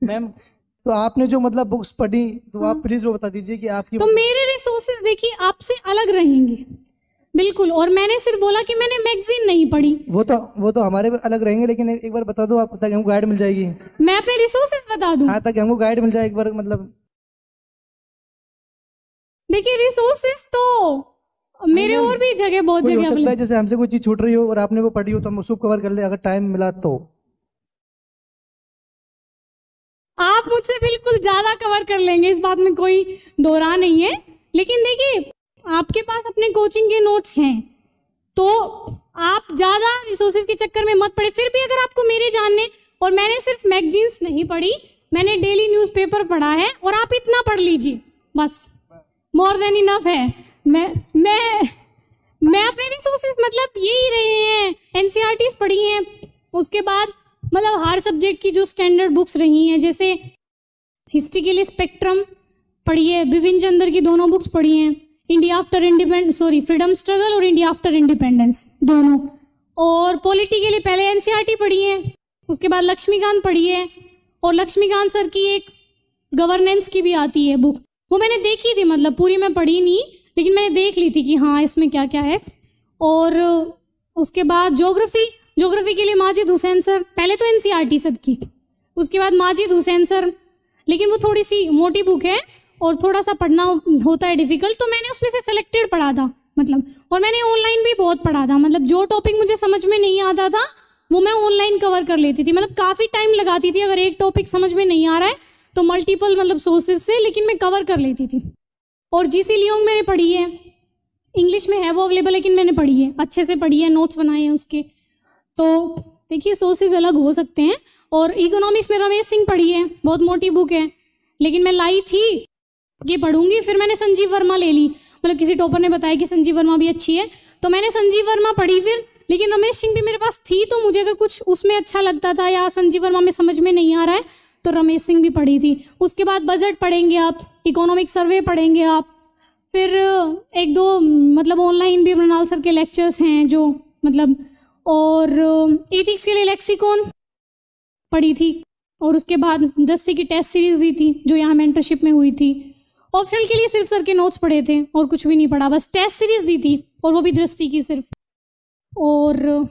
Ma'am तो आपने जो मतलब बुक्स पढ़ी तो आप प्लीज वो बता दीजिए कि आपकी तो मेरे रिसोर्सेज देखिए आपसे अलग रहेंगे बिल्कुल। और मैंने सिर्फ बोला कि मैंने मैगजीन नहीं पढ़ी। वो तो हमारे अलग रहेंगे, लेकिन एक बार बता दो आप, ताकि हमको गाइड मिल जाएगी। मैं अपने रिसोर्सेज बता दूं? हाँ, ताकि हमको गाइड मिल जाए एक बार मतलब। देखिए रिसोर्सेज तो मेरे और भी जगह बहुत कोई हो जगह सकता है जैसे हमसे कोई चीज छूट रही हो और आपने वो पढ़ी हो तो हम उसको कवर कर ले अगर टाइम मिला तो। आप मुझसे बिल्कुल ज्यादा कवर कर लेंगे, इस बात में कोई दो राह नहीं है। लेकिन देखिए आपके पास अपने कोचिंग के नोट्स हैं तो आप ज्यादा रिसोर्सेज के चक्कर में मत पड़े। फिर भी अगर आपको मेरे जानने, और मैंने सिर्फ मैगजीन्स नहीं पढ़ी, मैंने डेली न्यूज़पेपर पढ़ा है, और आप इतना पढ़ लीजिए बस, मोर देन इनफ है। मैं अपने रिसोर्सेज मतलब यही रहे हैं, एनसीईआरटीज पढ़ी हैं, उसके बाद मतलब हर सब्जेक्ट की जो स्टैंडर्ड बुक्स रही हैं, जैसे हिस्ट्री के लिए स्पेक्ट्रम पढ़ी है, बिपिन चंद्र की दोनों बुक्स पढ़ी हैं, इंडिया आफ्टर फ्रीडम स्ट्रगल और इंडिया आफ्टर इंडिपेंडेंस दोनों। और पॉलिटी के लिए पहले एनसीईआरटी पढ़ी है, उसके बाद लक्ष्मीकांत पढ़ी है, और लक्ष्मीकांत सर की एक गवर्नेंस की भी आती है बुक, वो मैंने देखी थी, मतलब पूरी मैं पढ़ी नहीं लेकिन मैंने देख ली थी कि हाँ इसमें क्या क्या है। और उसके बाद ज्योग्राफी के लिए माजिद हुसैन सर, पहले तो एनसीईआरटी सबकी, उसके बाद माजिद हुसैन सर, लेकिन वो थोड़ी सी मोटी बुक है और थोड़ा सा पढ़ना होता है डिफिकल्ट, तो मैंने उसमें से सेलेक्टेड पढ़ा था मतलब। और मैंने ऑनलाइन भी बहुत पढ़ा था, मतलब जो टॉपिक मुझे समझ में नहीं आता था वो मैं ऑनलाइन कवर कर लेती थी, मतलब काफ़ी टाइम लगाती थी। अगर एक टॉपिक समझ में नहीं आ रहा है तो मल्टीपल मतलब सोर्सेज से, लेकिन मैं कवर कर लेती थी। और जीसी लियोंग मैंने पढ़ी है, इंग्लिश में है वो अवेलेबल, लेकिन मैंने पढ़ी है, अच्छे से पढ़ी है, नोट्स बनाए हैं उसके। तो देखिए सोर्सेज अलग हो सकते हैं। और इकोनॉमिक्स में रमेश सिंह पढ़ी है, बहुत मोटी बुक है, लेकिन मैं लाई थी कि पढ़ूंगी, फिर मैंने संजीव वर्मा ले ली, मतलब किसी टॉपर ने बताया कि संजीव वर्मा भी अच्छी है तो मैंने संजीव वर्मा पढ़ी फिर। लेकिन रमेश सिंह भी मेरे पास थी, तो मुझे अगर कुछ उसमें अच्छा लगता था या संजीव वर्मा में समझ में नहीं आ रहा है तो रमेश सिंह भी पढ़ी थी। उसके बाद बजट पढ़ेंगे आप, इकोनॉमिक सर्वे पढ़ेंगे आप, फिर एक दो मतलब ऑनलाइन भी मृणाल सर के लेक्चर्स हैं जो मतलब, और एथिक्स के लिए लेक्सिकॉन पढ़ी थी, और उसके बाद दृष्टि की टेस्ट सीरीज दी थी जो यहाँ मेंटरशिप में हुई थी। ऑप्शनल के लिए सिर्फ सर के नोट्स पढ़े थे और कुछ भी नहीं पढ़ा, बस टेस्ट सीरीज दी थी और वो भी दृष्टि की सिर्फ। और